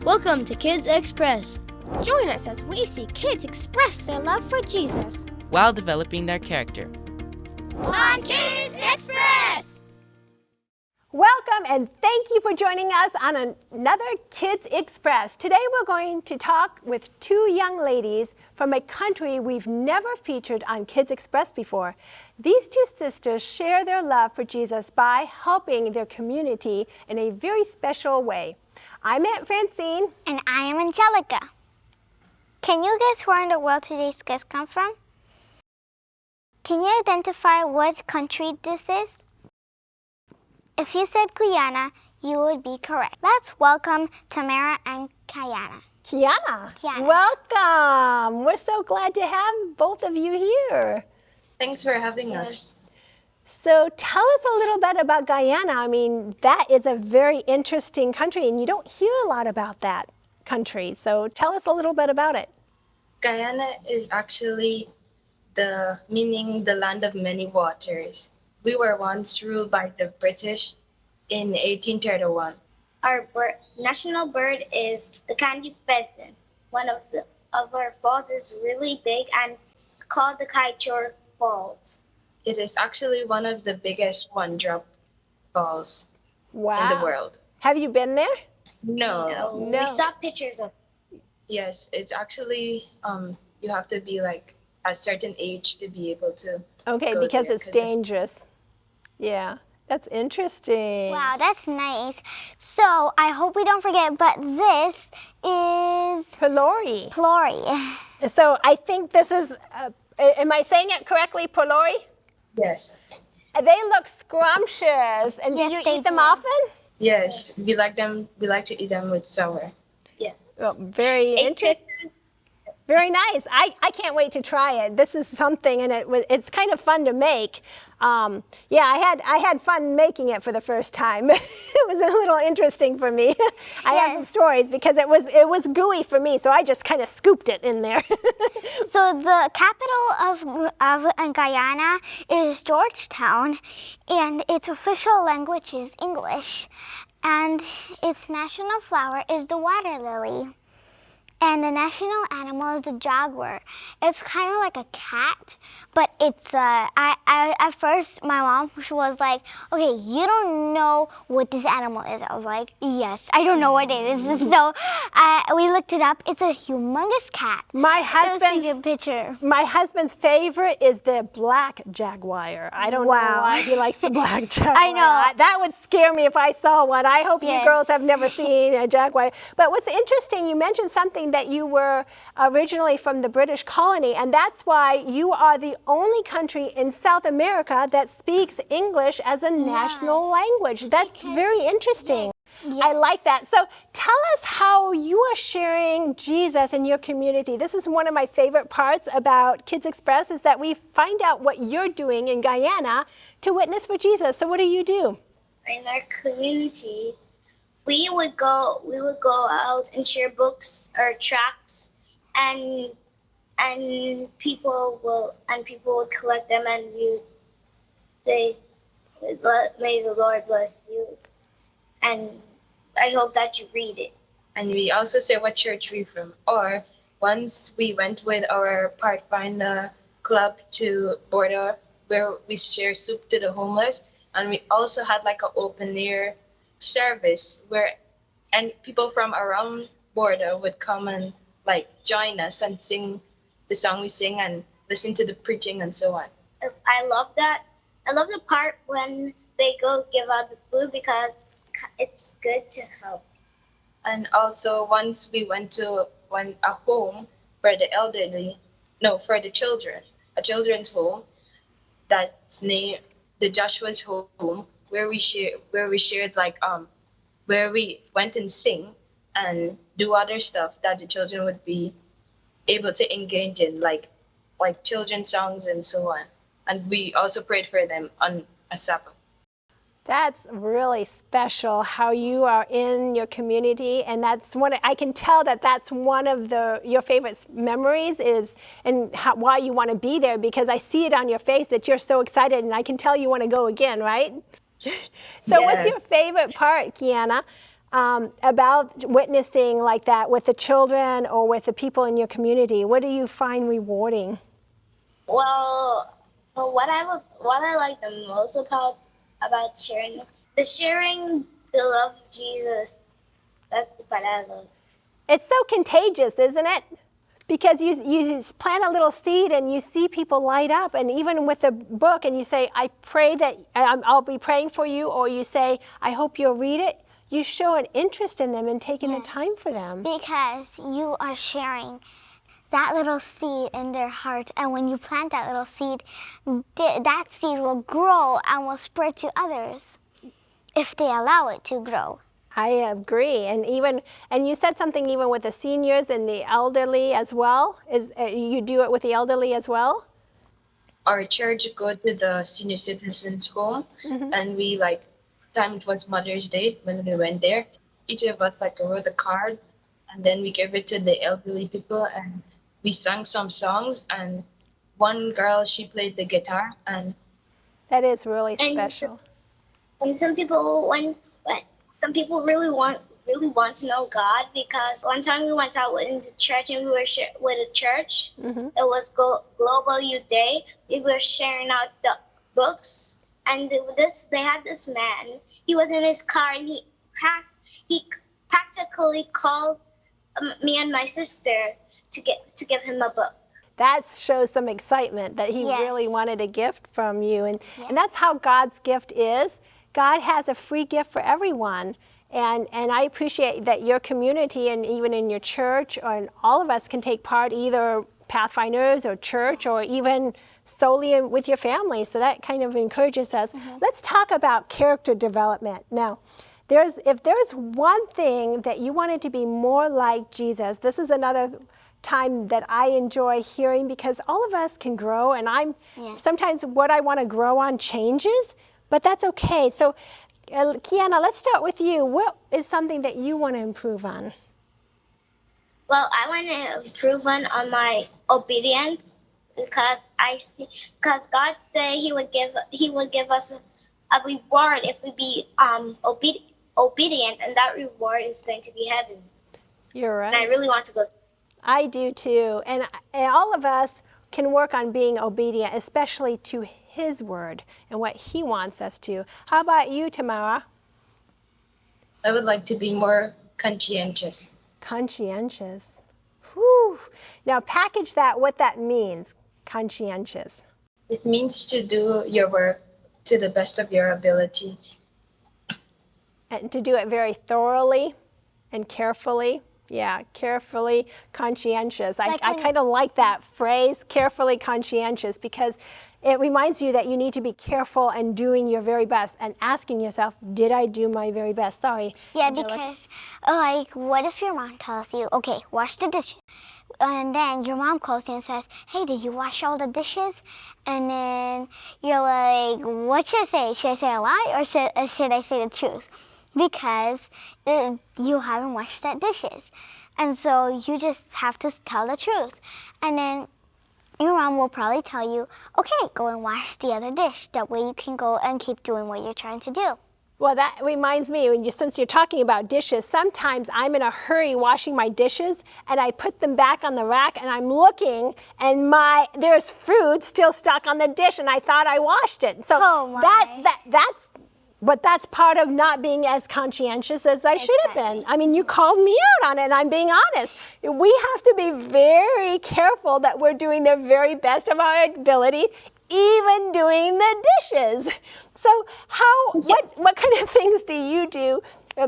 Welcome to Kids Express. Join us as we see kids express their love for Jesus while developing their character. on Kids Express! Welcome and thank you for joining us on another Kids Express. Today we're going to talk with two young ladies from a country we've never featured on Kids Express before. These two sisters share their love for Jesus by helping their community in a very special way. I'm Aunt Francine. And I am Angelica. Can you guess where in the world today's guests come from? Can you identify what country this is? If you said Guyana, you would be correct. Let's welcome Tamara and Guyana. Guyana. Guyana. Welcome. We're so glad to have both of you here. Thanks for having us. So tell us a little bit about Guyana. I mean, that is a very interesting country, and you don't hear a lot about that country. So tell us a little bit about it. Guyana is actually the land of many waters. We were once ruled by the British in 1831. Our national bird is the candy pheasant. One of our falls is really big and it's called the Kaichor Falls. It is actually one of the biggest one-drop falls in the world. Have you been there? No. We saw pictures of it. Yes, it's actually, you have to be like a certain age to be able to Okay, go because there, it's dangerous. Yeah, that's interesting. Wow, that's nice. So I hope we don't forget, but this is Polori. Plori. So I think this is, am I saying it correctly, Polori? Yes. They look scrumptious. And Yes, do you they eat them do. often? Yes, we like them. We like to eat them with sour. Yeah. Oh, very It interesting. Very nice. I can't wait to try it. This is something, and it's kind of fun to make. Yeah, I had fun making it for the first time. It was a little interesting for me. I have some stories because it was gooey for me, so I just kind of scooped it in there. So the capital of Guyana is Georgetown, and its official language is English. And its national flower is the water lily. And the national animal is the jaguar. It's kind of like a cat, but it's, at first my mom was like, okay, you don't know what this animal is. I was like, yes, I don't know what it is. So we looked it up. It's a humongous cat. My husband's favorite is the black jaguar. I don't know why he likes the black jaguar. I know. That would scare me if I saw one. I hope you girls have never seen a jaguar. But what's interesting, you mentioned something that you were originally from the British colony, and that's why you are the only country in South America that speaks English as a national language. That's very interesting. Yes. I like that. So tell us how you are sharing Jesus in your community. This is one of my favorite parts about Kids Express is that we find out what you're doing in Guyana to witness for Jesus. So what do you do? In our community, we would go out and share books or tracts, and people would collect them, and we would say, "May the Lord bless you," and I hope that you read it. And we also say what church we're from. Or once we went with our Pathfinder club to border where we share soup to the homeless, and we also had like an open air service and people from around border would come and like join us and sing the song we sing and listen to the preaching and so on. I love that. I love the part when they go give out the food because it's good to help. And also once we went to a home for the for the children, a children's home that's named the Joshua's Home, where we shared where we went and sing and do other stuff that the children would be able to engage in, like children's songs and so on. And we also prayed for them on a Sabbath. That's really special how you are in your community, and that's I can tell that's one of your favorite memories why you want to be there, because I see it on your face that you're so excited, and I can tell you want to go again, right? So What's your favorite part, Guyana, about witnessing like that with the children or with the people in your community? What do you find rewarding? Well, what I like the most about sharing the love of Jesus. That's what I love. It's so contagious, isn't it? Because you plant a little seed and you see people light up, and even with the book, and you say, I pray that I'll be praying for you, or you say, I hope you'll read it, you show an interest in them and taking the time for them. Because you are sharing that little seed in their heart, and when you plant that little seed, that seed will grow and will spread to others if they allow it to grow. I agree, and you said something even with the seniors and the elderly as well. You do it with the elderly as well? Our church go to the senior citizens home, and we time it was Mother's Day when we went there. Each of us wrote a card, and then we gave it to the elderly people, and we sang some songs. And one girl, she played the guitar, and that is really special. And some people, some people really want to know God, because one time we went out in the church and we were with a church. It was Global Youth Day. We were sharing out the books, and they had this man. He was in his car, and he practically called me and my sister to give him a book. That shows some excitement that he really wanted a gift from you, and that's how God's gift is. God has a free gift for everyone. And I appreciate that your community and even in your church, and all of us can take part, either Pathfinders or church or even solely with your family. So that kind of encourages us. Let's talk about character development. Now, if there's one thing that you wanted to be more like Jesus, this is another time that I enjoy hearing, because all of us can grow, and sometimes what I want to grow on changes, but that's okay. So Kiana, let's start with you. What is something that you want to improve on? Well, I want to improve on my obedience, because God said He would give us a reward if we be obedient, and that reward is going to be heaven. You're right. And I really want to go. I do too, and all of us can work on being obedient, especially to His word and what He wants us to. How about you, Tamara? I would like to be more conscientious. Conscientious. Whew. Now package that, what that means, conscientious. It means to do your work to the best of your ability. And to do it very thoroughly and carefully. Yeah, carefully conscientious. I kind of like that phrase, carefully conscientious, because it reminds you that you need to be careful and doing your very best and asking yourself, did I do my very best? Sorry. Yeah, Angelica. Because what if your mom tells you, okay, wash the dishes? And then your mom calls you and says, hey, did you wash all the dishes? And then you're like, what should I say? Should I say a lie, or should I say the truth? Because you haven't washed the dishes. And so you just have to tell the truth. And then your mom will probably tell you, okay, go and wash the other dish. That way you can go and keep doing what you're trying to do. Well, that reminds me, since you're talking about dishes, sometimes I'm in a hurry washing my dishes, and I put them back on the rack, and I'm looking, and there's food still stuck on the dish, and I thought I washed it. So that's part of not being as conscientious as I should have been. I mean, you called me out on it, and I'm being honest. We have to be very careful that we're doing the very best of our ability, even doing the dishes. So what kind of things do you do,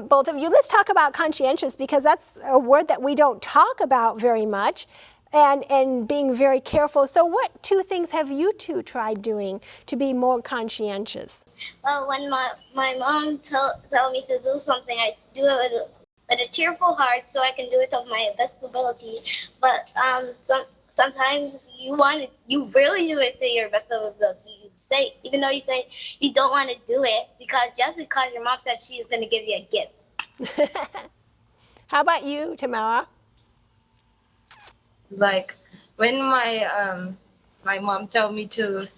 both of you? Let's talk about conscientious, because that's a word that we don't talk about very much, and being very careful. So what two things have you two tried doing to be more conscientious? Well, when my mom tell me to do something, I do it with a cheerful heart, so I can do it of my best ability. But sometimes you really do it to your best of ability. Even though you say you don't want to do it, because your mom said she is going to give you a gift. How about you, Tamara? Like when my mom told me to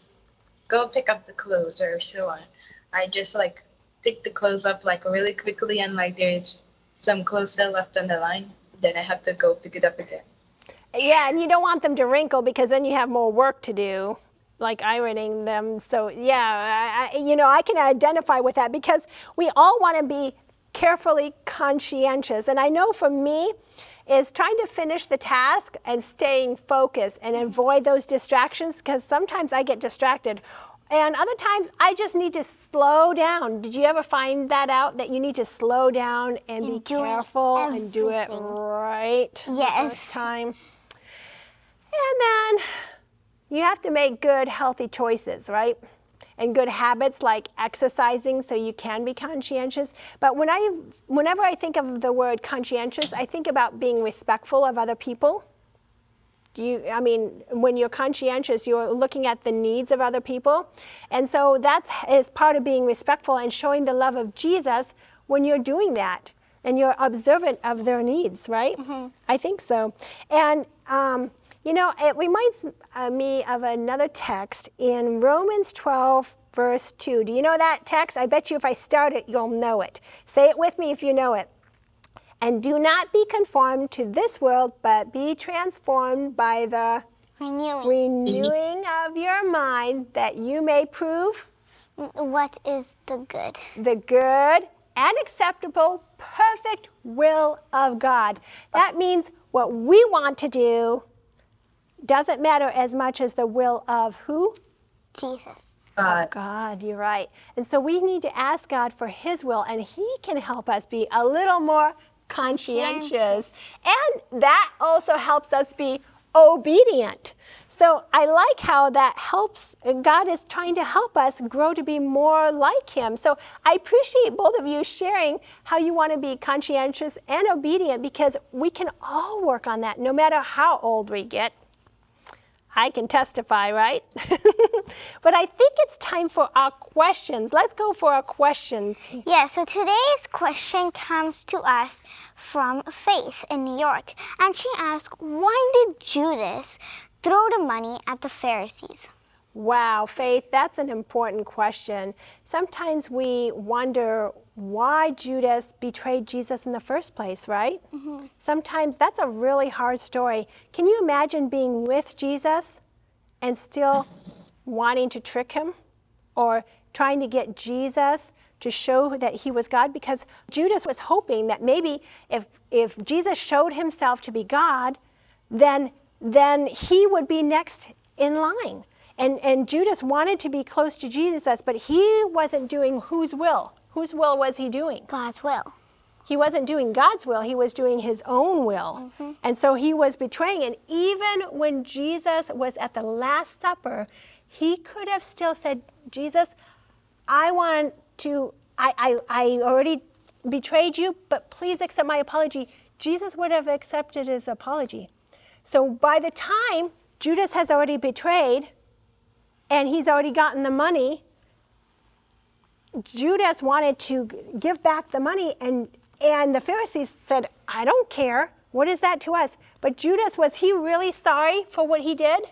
go pick up the clothes or so on, I just pick the clothes up really quickly, and there's some clothes that left on the line, then I have to go pick it up again. Yeah, and you don't want them to wrinkle because then you have more work to do, like ironing them. So yeah, I can identify with that because we all want to be carefully conscientious. And I know for me, is trying to finish the task and staying focused and avoid those distractions, because sometimes I get distracted. And other times I just need to slow down. Did you ever find that out, that you need to slow down and be careful and do it right the first time? And then you have to make good, healthy choices, right? And good habits like exercising so you can be conscientious. But whenever I think of the word conscientious, I think about being respectful of other people. When you're conscientious, you're looking at the needs of other people. And so that is part of being respectful and showing the love of Jesus when you're doing that. And you're observant of their needs, right? Mm-hmm. I think so. And it reminds me of another text in Romans 12, verse 2. Do you know that text? I bet you if I start it, you'll know it. Say it with me if you know it. And do not be conformed to this world, but be transformed by the renewing of your mind, that you may prove what is the good and acceptable, perfect will of God. That means what we want to do doesn't matter as much as the will of who? Jesus. Of God, you're right. And so we need to ask God for His will, and He can help us be a little more conscientious. And that also helps us be obedient. So I like how that helps. God is trying to help us grow to be more like Him. So I appreciate both of you sharing how you want to be conscientious and obedient, because we can all work on that no matter how old we get. I can testify, right? But I think it's time for our questions. Let's go for our questions. Yeah, so today's question comes to us from Faith in New York. And she asked, why did Judas throw the money at the Pharisees? Wow, Faith, that's an important question. Sometimes we wonder why Judas betrayed Jesus in the first place, right? Mm-hmm. Sometimes that's a really hard story. Can you imagine being with Jesus and still wanting to trick Him, or trying to get Jesus to show that He was God? Because Judas was hoping that maybe if Jesus showed Himself to be God, then he would be next in line. And Judas wanted to be close to Jesus, but he wasn't doing whose will? Whose will was he doing? God's will. He wasn't doing God's will, he was doing his own will. Mm-hmm. And so he was betraying. And even when Jesus was at the Last Supper, he could have still said, Jesus, I already betrayed you, but please accept my apology. Jesus would have accepted his apology. So by the time Judas has already betrayed, and he's already gotten the money, Judas wanted to give back the money, and the Pharisees said, I don't care. What is that to us? But Judas, was he really sorry for what he did?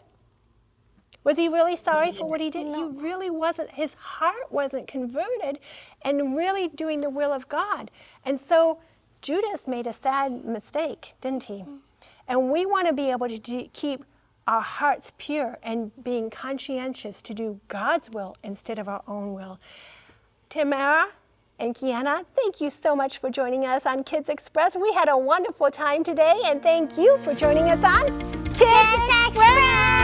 Was he really sorry for what he did? No. He really wasn't. His heart wasn't converted and really doing the will of God. And so Judas made a sad mistake, didn't he? Mm-hmm. And we want to be able to keep our hearts pure and being conscientious to do God's will instead of our own will. Tamara and Guyana, thank you so much for joining us on Kids Express. We had a wonderful time today, and thank you for joining us on Kids Express!